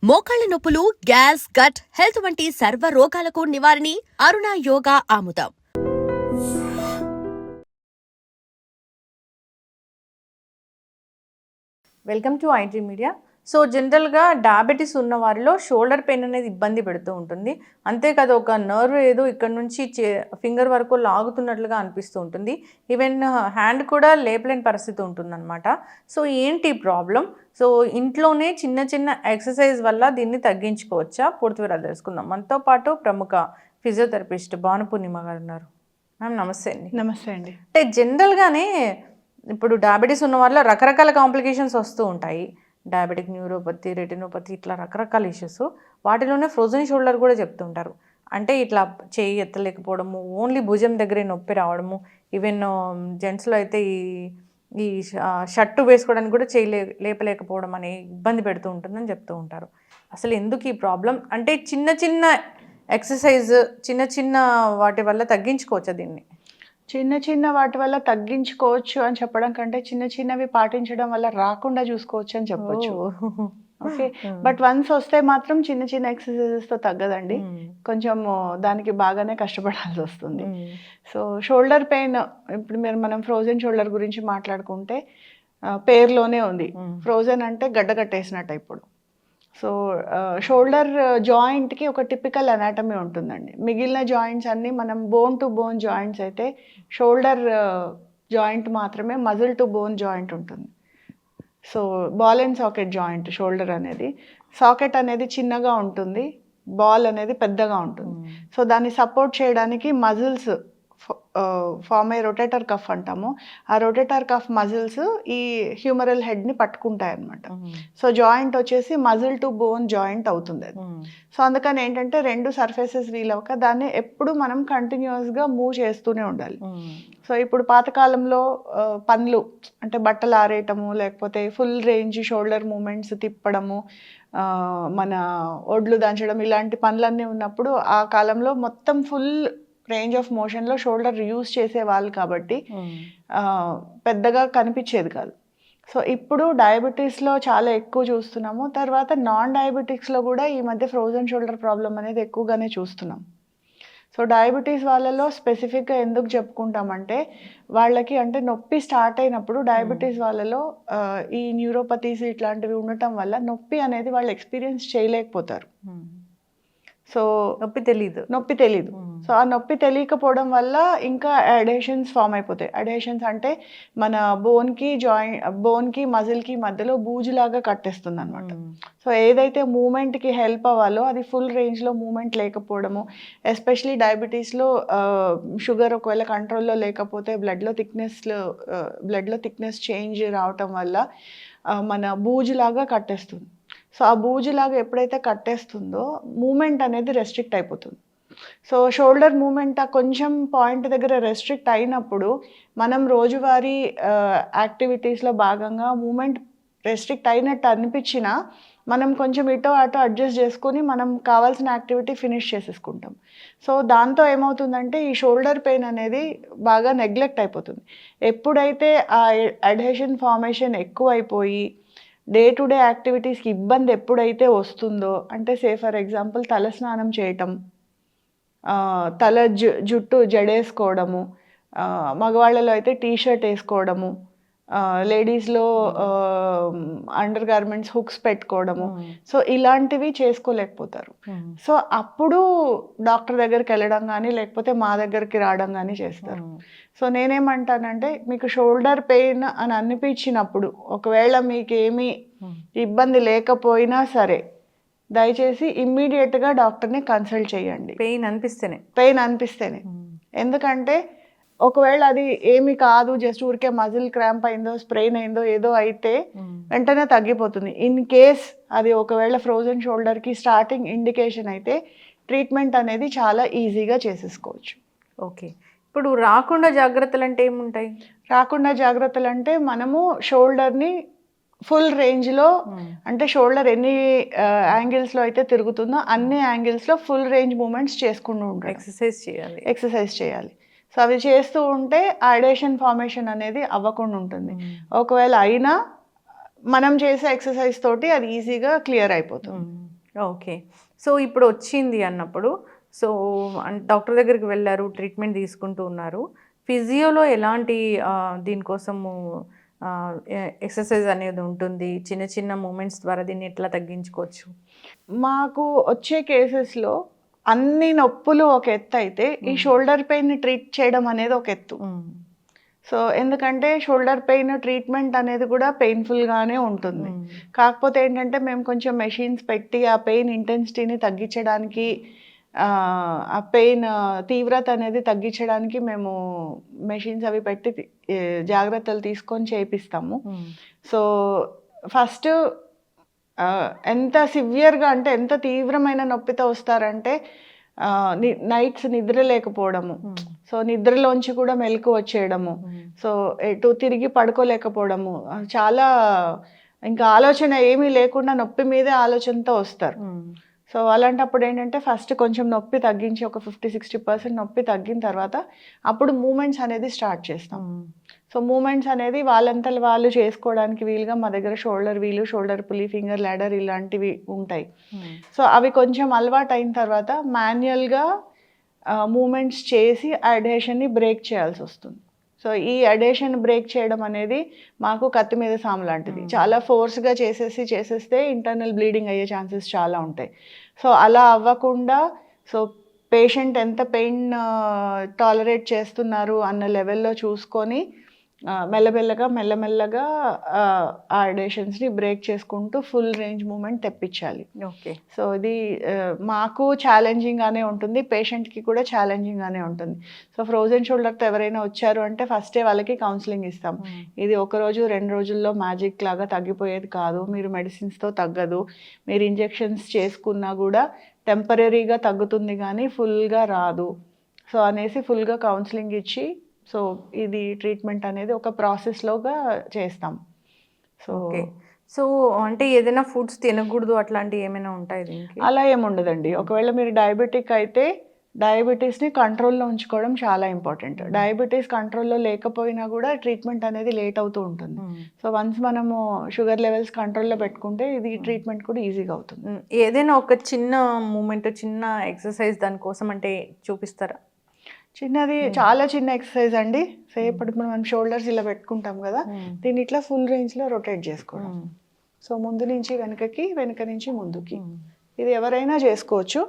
మోకాళ్ల నొప్పులు, gas, gut health వంటి సర్వ రోగాలకు నివారణి అరుణ యోగా ఆముదం. Welcome to IT media. So జనరల్గా డయాబెటీస్ ఉన్న వారిలో షోల్డర్ పెయిన్ అనేది ఇబ్బంది పెడుతూ ఉంటుంది. అంతేకాదు ఒక నర్వ్ ఏదో ఇక్కడ నుంచి ఫింగర్ వరకు లాగుతున్నట్లుగా అనిపిస్తూ ఉంటుంది. ఈవెన్ హ్యాండ్ కూడా లేపలేని పరిస్థితి ఉంటుందన్నమాట. సో ఏంటి ప్రాబ్లం? సో ఇంట్లోనే చిన్న చిన్న ఎక్సర్సైజ్ వల్ల దీన్ని తగ్గించుకోవచ్చా? పూర్తి వివరాలు తెలుసుకుందాం. మనతో పాటు ప్రముఖ ఫిజియోథెరపిస్ట్ భానుపూర్ణిమ గారు ఉన్నారు. మ్యామ్ నమస్తే అండి. నమస్తే అండి. అంటే జనరల్గానే ఇప్పుడు డయాబెటీస్ ఉన్న వాళ్ళ రకరకాల కాంప్లికేషన్స్ వస్తూ ఉంటాయి. డయాబెటిక్ న్యూరోపతి, రెటినోపతి, ఇట్లా రకరకాల ఇష్యూస్. వాటిలోనే ఫ్రోజన్ షోల్డర్ కూడా చెప్తుంటారు. అంటే ఇట్లా చేయి ఎత్తలేకపోవడము, ఓన్లీ భుజం దగ్గరే నొప్పి రావడము, ఈవెన్ జెంట్స్లో అయితే ఈ షర్టు వేసుకోవడానికి కూడా లేపలేకపోవడం అనే ఇబ్బంది పెడుతూ ఉంటుందని చెప్తూ ఉంటారు. అసలు ఎందుకు ఈ ప్రాబ్లం? అంటే చిన్న చిన్న ఎక్సర్సైజ్, చిన్న చిన్న వాటి వల్ల తగ్గించుకోవచ్చా దీన్ని? చిన్న చిన్న వాటి వల్ల తగ్గించుకోవచ్చు అని చెప్పడం కంటే చిన్న చిన్నవి పాటించడం వల్ల రాకుండా చూసుకోవచ్చు అని చెప్పొచ్చు. ఓకే, బట్ వన్స్ వస్తే మాత్రం చిన్న చిన్న ఎక్సర్సైజెస్తో తగ్గదండి. కొంచెం దానికి బాగానే కష్టపడాల్సి వస్తుంది. సో షోల్డర్ పెయిన్, ఇప్పుడు మనం ఫ్రోజన్ షోల్డర్ గురించి మాట్లాడుకుంటే పేరులోనే ఉంది. ఫ్రోజన్ అంటే గడ్డ కట్టేసినట్టు. ఇప్పుడు సో షోల్డర్ జాయింట్కి ఒక టిపికల్ అనాటమీ ఉంటుందండి. మిగిలిన జాయింట్స్ అన్నీ మనం బోన్ టు బోన్ జాయింట్స్ అయితే, షోల్డర్ జాయింట్ మాత్రమే మజిల్ టు బోన్ జాయింట్ ఉంటుంది. So ball and socket joint shoulder అనేది. సాకెట్ అనేది చిన్నగా ఉంటుంది, బాల్ అనేది పెద్దగా ఉంటుంది. సో దాన్ని సపోర్ట్ చేయడానికి మజిల్స్ ఫామ్ అయ్యే రొటేటర్ కఫ్ అంటాము. ఆ రొటేటర్ కఫ్ మజిల్స్ ఈ హ్యూమరల్ హెడ్ని పట్టుకుంటాయి అన్నమాట. సో జాయింట్ వచ్చేసి మజిల్ టు బోన్ జాయింట్ అవుతుంది అది. సో అందుకని ఏంటంటే రెండు సర్ఫేసెస్ వీలవక దాన్ని ఎప్పుడు మనం కంటిన్యూస్గా మూవ్ చేస్తూనే ఉండాలి. సో ఇప్పుడు పాతకాలంలో పనులు అంటే బట్టలు ఆరేయటము, లేకపోతే ఫుల్ రేంజ్ షోల్డర్ మూమెంట్స్ తిప్పడము, మన ఒడ్లు దంచడం, ఇలాంటి పనులన్నీ ఉన్నప్పుడు ఆ కాలంలో మొత్తం ఫుల్ రేంజ్ ఆఫ్ మోషన్లో షోల్డర్ యూజ్ చేసేవాళ్ళు కాబట్టి పెద్దగా కనిపించేది కాదు. సో ఇప్పుడు డయాబెటీస్లో చాలా ఎక్కువ చూస్తున్నాము. తర్వాత నాన్ డయాబెటిక్స్లో కూడా ఈ మధ్య ఫ్రోజన్ షోల్డర్ ప్రాబ్లం అనేది ఎక్కువగానే చూస్తున్నాం. సో డయాబెటీస్ వాళ్ళలో స్పెసిఫిక్గా ఎందుకు చెప్పుకుంటామంటే, వాళ్ళకి అంటే నొప్పి స్టార్ట్ అయినప్పుడు డయాబెటీస్ వాళ్ళలో ఈ న్యూరోపతీస్ ఇట్లాంటివి ఉండటం వల్ల నొప్పి అనేది వాళ్ళు ఎక్స్పీరియన్స్ చేయలేకపోతారు. సో నొప్పి తెలీదు. సో ఆ నొప్పి తెలియకపోవడం వల్ల ఇంకా అడేషన్స్ ఫామ్ అయిపోతాయి. అడేషన్స్ అంటే మన బోన్కి మజిల్కి మధ్యలో బూజులాగా కట్టేస్తుంది అనమాట. సో ఏదైతే మూమెంట్కి హెల్ప్ అవ్వాలో అది ఫుల్ రేంజ్లో మూమెంట్ లేకపోవడము, ఎస్పెషలీ డయాబెటీస్లో షుగర్ ఒకవేళ కంట్రోల్లో లేకపోతే బ్లడ్లో థిక్నెస్ చేంజ్ రావటం వల్ల మన బూజులాగా కట్టేస్తుంది. సో ఆ బూజులాగా ఎప్పుడైతే కట్టేస్తుందో మూమెంట్ అనేది రెస్ట్రిక్ట్ అయిపోతుంది. సో షోల్డర్ మూమెంట్ ఆ కొంచెం పాయింట్ దగ్గర రెస్ట్రిక్ట్ అయినప్పుడు మనం రోజువారీ యాక్టివిటీస్లో భాగంగా మూమెంట్ రెస్ట్రిక్ట్ అయినట్టు అనిపించినా మనం కొంచెం ఇటో అటో అడ్జస్ట్ చేసుకొని మనం కావాల్సిన యాక్టివిటీ ఫినిష్ చేసేసుకుంటాం. సో దాంతో ఏమవుతుందంటే ఈ షోల్డర్ పెయిన్ అనేది బాగా నెగ్లెక్ట్ అయిపోతుంది. ఎప్పుడైతే ఆ అడ్హెషన్ ఫార్మేషన్ ఎక్కువ అయిపోయి డే టు డే యాక్టివిటీస్కి ఇబ్బంది ఎప్పుడైతే వస్తుందో, అంటే ఫర్ ఎగ్జాంపుల్ తల స్నానం చేయటం, తల జుట్టు జడేసుకోవడము, మగవాళ్ళలో అయితే టీషర్ట్ వేసుకోవడము, లేడీస్లో అండర్ గార్మెంట్స్ హుక్స్ పెట్టుకోవడము, సో ఇలాంటివి చేసుకోలేకపోతారు. సో అప్పుడు డాక్టర్ దగ్గరికి వెళ్ళడం కానీ లేకపోతే మా దగ్గరికి రావడం కానీ చేస్తారు. సో నేనేమంటానంటే, మీకు షోల్డర్ పెయిన్ అని అనిపించినప్పుడు, ఒకవేళ మీకు ఏమీ ఇబ్బంది లేకపోయినా సరే, దయచేసి ఇమ్మీడియట్గా డాక్టర్ని కన్సల్ట్ చేయండి. పెయిన్ అనిపిస్తేనే. ఎందుకంటే ఒకవేళ అది ఏమి కాదు, జస్ట్ ఊరికే మజిల్ క్రాంప్ అయిందో, స్ప్రెయిన్ అయిందో, ఏదో అయితే వెంటనే తగ్గిపోతుంది. ఇన్ కేస్ అది ఒకవేళ ఫ్రోజన్ షోల్డర్కి స్టార్టింగ్ ఇండికేషన్ అయితే ట్రీట్మెంట్ అనేది చాలా ఈజీగా చేసేసుకోవచ్చు. ఓకే, ఇప్పుడు రాకుండా జాగ్రత్తలు అంటే ఏముంటాయి? రాకుండా జాగ్రత్తలు అంటే మనము షోల్డర్ని ఫుల్ రేంజ్లో, అంటే షోల్డర్ ఎన్ని యాంగిల్స్లో అయితే తిరుగుతుందో అన్ని యాంగిల్స్లో ఫుల్ రేంజ్ మూమెంట్స్ చేసుకుంటూ ఉంటాం. ఎక్సర్సైజ్ చేయాలి. సో అవి చేస్తూ ఉంటే అడేషన్ ఫార్మేషన్ అనేది అవ్వకుండా ఉంటుంది. ఒకవేళ అయినా మనం చేసే ఎక్సర్సైజ్ తోటి అది ఈజీగా క్లియర్ అయిపోతుంది. ఓకే. సో ఇప్పుడు వచ్చింది అన్నప్పుడు సో డాక్టర్ దగ్గరికి వెళ్ళారు, ట్రీట్మెంట్ తీసుకుంటూ ఉన్నారు. ఫిజియోలో ఎలాంటి దీనికోసము ఎక్సర్సైజ్ అనేది ఉంటుంది? చిన్న చిన్న మూమెంట్స్ ద్వారా దీన్ని ఎట్లా తగ్గించుకోవచ్చు? మాకు వచ్చే కేసెస్లో అన్ని నొప్పులు ఒక ఎత్తు అయితే ఈ షోల్డర్ పెయిన్ని ట్రీట్ చేయడం అనేది ఒక ఎత్తు. సో ఎందుకంటే షోల్డర్ పెయిన్ ట్రీట్మెంట్ అనేది కూడా పెయిన్ఫుల్గానే ఉంటుంది. కాకపోతే ఏంటంటే మేము కొంచెం మెషిన్స్ పెట్టి ఆ పెయిన్ ఇంటెన్సిటీని తగ్గించడానికి, ఆ పెయిన్ తీవ్రత అనేది తగ్గించడానికి మేము మెషిన్స్ అవి పెట్టి జాగ్రత్తలు తీసుకొని చేపిస్తాము. సో ఫస్ట్ ఎంత సివియర్గా అంటే ఎంత తీవ్రమైన నొప్పితో వస్తారంటే నైట్స్ నిద్ర లేకపోవడము, సో నిద్రలోంచి కూడా మెలకు వచ్చేయడము, సో ఎటు తిరిగి పడుకోలేకపోవడము, చాలా ఇంకా ఆలోచన ఏమీ లేకుండా నొప్పి మీదే ఆలోచనతో వస్తారు. సో అలాంటప్పుడు ఏంటంటే ఫస్ట్ కొంచెం నొప్పి తగ్గించి ఒక 50-60% నొప్పి తగ్గిన తర్వాత అప్పుడు మూమెంట్స్ అనేది స్టార్ట్ చేస్తాం. సో మూమెంట్స్ అనేది వాళ్ళంతా వాళ్ళు చేసుకోవడానికి వీలుగా మా దగ్గర షోల్డర్ వీలు, షోల్డర్ పులి, ఫింగర్ ల్యాడర్ ఇలాంటివి ఉంటాయి. సో అవి కొంచెం అలవాటు అయిన తర్వాత మాన్యువల్గా మూమెంట్స్ చేసి అడేషన్ని బ్రేక్ చేయాల్సి వస్తుంది. సో ఈ అడేషన్ బ్రేక్ చేయడం అనేది మాకు కత్తి మీద సాము లాంటిది. చాలా ఫోర్స్గా చేసేస్తే ఇంటర్నల్ బ్లీడింగ్ అయ్యే ఛాన్సెస్ చాలా ఉంటాయి. సో అలా అవ్వకుండా సో పేషెంట్ ఎంత పెయిన్ టాలరేట్ చేస్తున్నారు అన్న లెవెల్లో చూసుకొని మెల్లమెల్లగా ఆ అడేషన్స్ని బ్రేక్ చేసుకుంటూ ఫుల్ రేంజ్ మూమెంట్ తెప్పించాలి. ఓకే. సో ఇది మాకు ఛాలెంజింగ్గానే ఉంటుంది, పేషెంట్కి కూడా ఛాలెంజింగ్గానే ఉంటుంది. సో ఫ్రోజన్ షోల్డర్తో ఎవరైనా వచ్చారు అంటే ఫస్టే వాళ్ళకి కౌన్సిలింగ్ ఇస్తాం. ఇది 1 రోజు 2 రోజుల్లో మ్యాజిక్ లాగా తగ్గిపోయేది కాదు, మీరు మెడిసిన్స్తో తగ్గదు, మీరు ఇంజెక్షన్స్ చేసుకున్నా కూడా టెంపరీగా తగ్గుతుంది కానీ ఫుల్గా రాదు. సో అనేసి ఫుల్గా కౌన్సిలింగ్ ఇచ్చి సో ఇది ట్రీట్మెంట్ అనేది ఒక ప్రాసెస్లోగా చేస్తాం. సో సో అంటే ఏదైనా ఫుడ్స్ తినకూడదు అట్లాంటివి ఏమైనా ఉంటాయి దీనికి? అలా ఏముండదండి. ఒకవేళ మీరు డయాబెటిక్ అయితే డయాబెటీస్ని కంట్రోల్లో ఉంచుకోవడం చాలా ఇంపార్టెంట్. డయాబెటీస్ కంట్రోల్లో లేకపోయినా కూడా ట్రీట్మెంట్ అనేది లేట్ అవుతూ ఉంటుంది. సో వన్స్ మనము షుగర్ లెవెల్స్ కంట్రోల్లో పెట్టుకుంటే ఇది ట్రీట్మెంట్ కూడా ఈజీగా అవుతుంది. ఏదైనా ఒక చిన్న మూమెంట్, చిన్న ఎక్సర్సైజ్ దానికోసం అంటే చూపిస్తారా? చిన్నది చాలా చిన్న ఎక్సర్సైజ్ అండి. ఇప్పుడు మనం షోల్డర్స్ ఇలా పెట్టుకుంటాం కదా, దీన్ని ఇట్లా ఫుల్ రేంజ్లో రొటేట్ చేసుకోవడం. సో ముందు నుంచి వెనకకి, వెనక నుంచి ముందుకి, ఇది ఎవరైనా చేసుకోవచ్చు.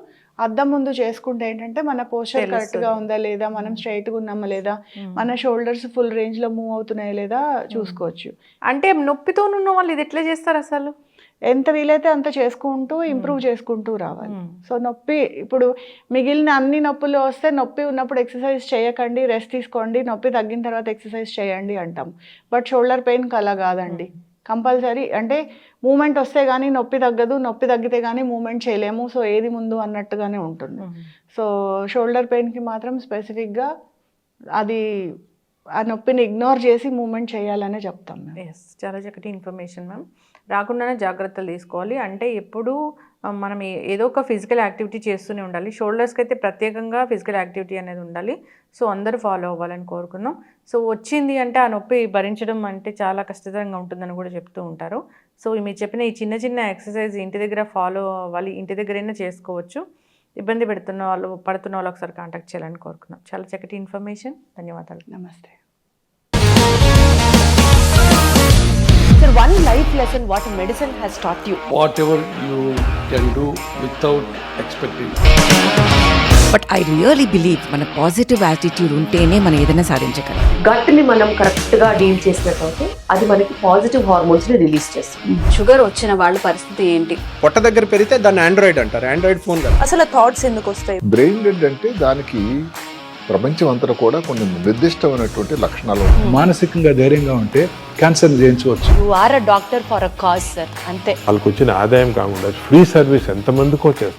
అద్దం ముందు చేసుకుంటే ఏంటంటే మన పోస్చర్ కరెక్ట్గా ఉందా లేదా, మనం స్ట్రైట్గా ఉన్నామా లేదా, మన షోల్డర్స్ ఫుల్ రేంజ్లో మూవ్ అవుతున్నాయా లేదా చూసుకోవచ్చు. అంటే నొప్పితో ఉన్న వాళ్ళు ఇది ఎట్లా చేస్తారు అసలు? ఎంత వీలైతే అంత చేసుకుంటూ ఇంప్రూవ్ చేసుకుంటూ రావాలి. సో నొప్పి ఇప్పుడు మిగిలిన అన్ని నొప్పులు వస్తే నొప్పి ఉన్నప్పుడు ఎక్సర్సైజ్ చేయకండి, రెస్ట్ తీసుకోండి, నొప్పి తగ్గిన తర్వాత ఎక్సర్సైజ్ చేయండి అంటాం. బట్ షోల్డర్ పెయిన్కి అలా కాదండి. కంపల్సరీ అంటే మూమెంట్ వస్తే కానీ నొప్పి తగ్గదు, నొప్పి తగ్గితే కానీ మూమెంట్ చేయలేము. సో ఏది ముందు అన్నట్టుగానే ఉంటుంది. సో షోల్డర్ పెయిన్కి మాత్రం స్పెసిఫిక్గా అది ఆ నొప్పిని ఇగ్నోర్ చేసి మూమెంట్ చేయాలనే చెప్తాం. ఎస్, చాలా చక్కటి ఇన్ఫర్మేషన్ మ్యామ్. రాకుండానే జాగ్రత్తలు తీసుకోవాలి. అంటే ఎప్పుడు మనం ఏదో ఒక ఫిజికల్ యాక్టివిటీ చేస్తూనే ఉండాలి. షోల్డర్స్కి అయితే ప్రత్యేకంగా ఫిజికల్ యాక్టివిటీ అనేది ఉండాలి. సో అందరూ ఫాలో అవ్వాలని కోరుకుందాం. సో వచ్చింది అంటే ఆ నొప్పి భరించడం అంటే చాలా కష్టతరంగా ఉంటుందని కూడా చెప్తూ ఉంటారు. సో మీరు చెప్పిన ఈ చిన్న చిన్న ఎక్సర్సైజ్ ఇంటి దగ్గర ఫాలో అవ్వాలి, ఇంటి దగ్గరైనా చేసుకోవచ్చు. ఇబ్బంది పడుతున్న వాళ్ళు ఒకసారి కాంటాక్ట్ చేయాలని కోరుకున్నాం. చాలా చక్కటి ఇన్ఫర్మేషన్, ధన్యవాదాలు. నమస్తే. Sir, one life lesson what medicine has taught you. Whatever you can do without expecting. But I really believe మన పాజిటివ్ యాటిట్యూడ్ ఉంటేనే మనం ఏదైనా సాధించగలం. గట్ని మనం కరెక్ట్గా డీల్ చేసినట్లయితే అది మనకి పాజిటివ్ హార్మోన్స్ని రిలీజ్ చేస్తుంది. షుగర్ వచ్చిన వాళ్ళ పరిస్థితి ఏంటి? పొట్ట దగ్గర పెరిగితే దాన్ని ఆండ్రాయిడ్ అంటారు, ఆండ్రాయిడ్ ఫోన్ కదా. అసలు థాట్స్ ఎందుకు వస్తాయి? బ్రెయిన్ డెడ్ అంటే దానికి ప్రపంచం అంతా కూడా కొన్ని నిర్దిష్టమైనటువంటి లక్షణాలు ఉన్నాయి. మానసికంగా ధైర్యంగా ఉంటే క్యాన్సర్ జయించవచ్చు. You are a doctor for a cause sir, అంతే. వాళ్ళకి వచ్చిన ఆదాయం కాకుండా ఫ్రీ సర్వీస్ ఎంతమందికో చేస్తారు.